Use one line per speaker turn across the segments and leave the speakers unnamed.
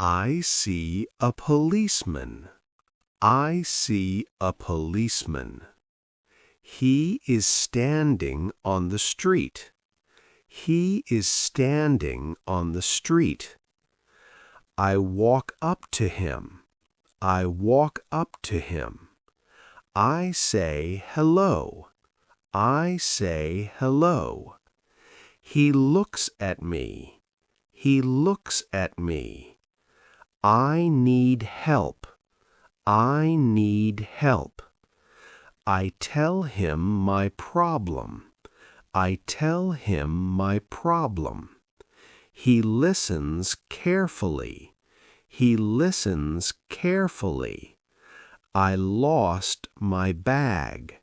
I see a policeman. I see a policeman. He is standing on the street. He is standing on the street. I walk up to him. I walk up to him. I say hello. I say hello. He looks at me. He looks at me. I need help. I need help. I tell him my problem. I tell him my problem. He listens carefully. He listens carefully. I lost my bag.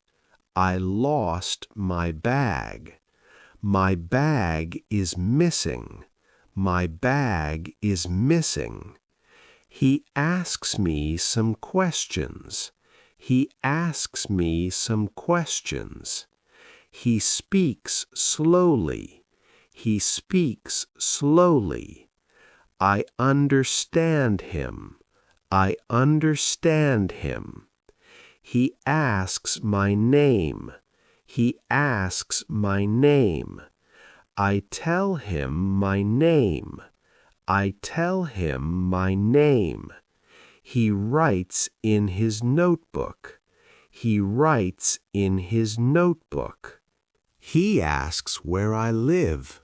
I lost my bag. My bag is missing. My bag is missing. He asks me some questions. He asks me some questions. He speaks slowly. He speaks slowly. I understand him. I understand him. He asks my name. He asks my name. I tell him my name. I tell him my name. He writes in his notebook. He writes in his notebook. He asks where I live.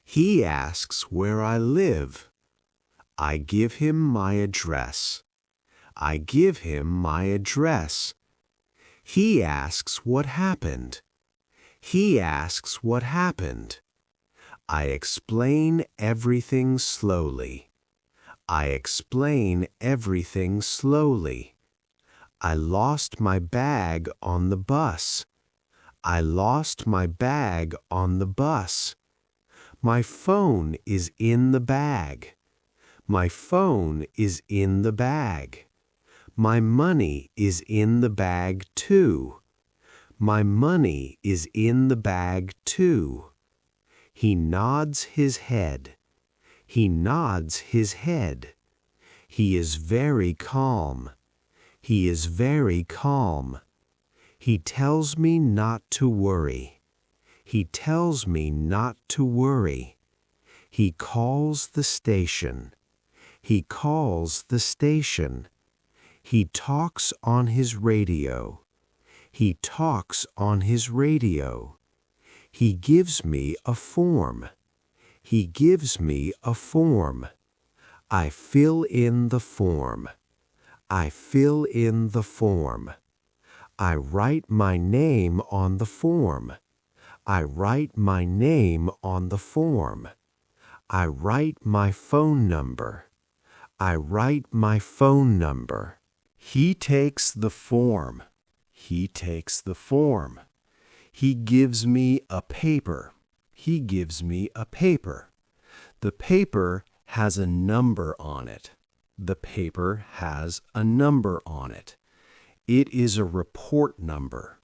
He asks where I live. I give him my address. I give him my address. He asks what happened. He asks what happened. I explain everything slowly. I explain everything slowly. I lost my bag on the bus. I lost my bag on the bus. My phone is in the bag. My phone is in the bag. My money is in the bag too. My money is in the bag too. He nods his head. He nods his head. He is very calm. He is very calm. He tells me not to worry. He tells me not to worry. He calls the station. He calls the station. He talks on his radio. He talks on his radio. He gives me a form. He gives me a form. I fill in the form. I fill in the form. I write my name on the form. I write my name on the form. I write my phone number. I write my phone number. He takes the form. He takes the form. He gives me a paper. He gives me a paper. The paper has a number on it. The paper has a number on it. It is a report number.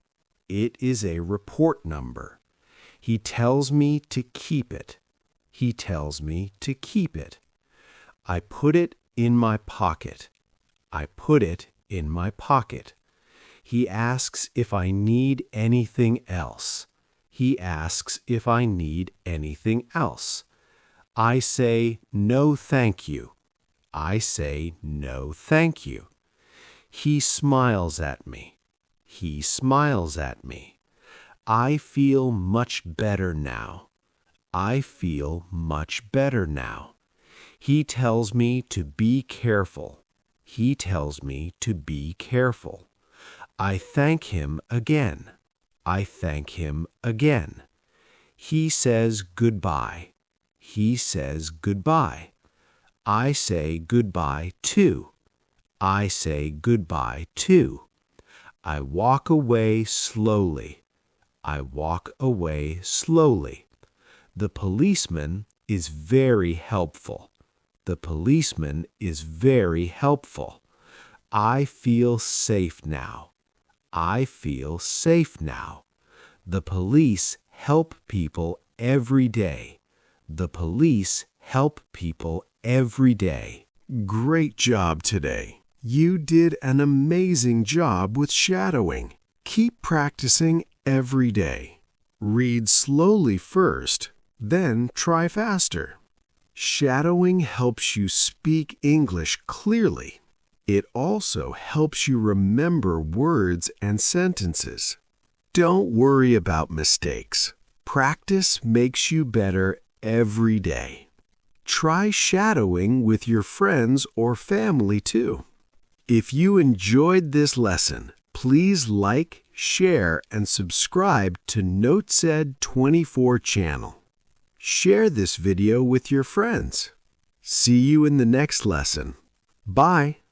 It is a report number. He tells me to keep it. He tells me to keep it. I put it in my pocket. I put it in my pocket. He asks if I need anything else. He asks if I need anything else. I say, no, thank you. I say, no, thank you. He smiles at me. He smiles at me. I feel much better now. I feel much better now. He tells me to be careful. He tells me to be careful. I thank him again. I thank him again. He says goodbye. He says goodbye. I say goodbye too. I say goodbye too. I walk away slowly. I walk away slowly. The policeman is very helpful. The policeman is very helpful. I feel safe now. I feel safe now. The police help people every day. The police help people every day. Great job today. You did an amazing job with shadowing. Keep practicing every day. Read slowly first, then try faster. Shadowing helps you speak English clearly. It also helps you remember words and sentences. Don't worry about mistakes. Practice makes you better every day. Try shadowing with your friends or family too. If you enjoyed this lesson, please like, share, and subscribe to NoteSaid24 channel. Share this video with your friends. See you in the next lesson. Bye.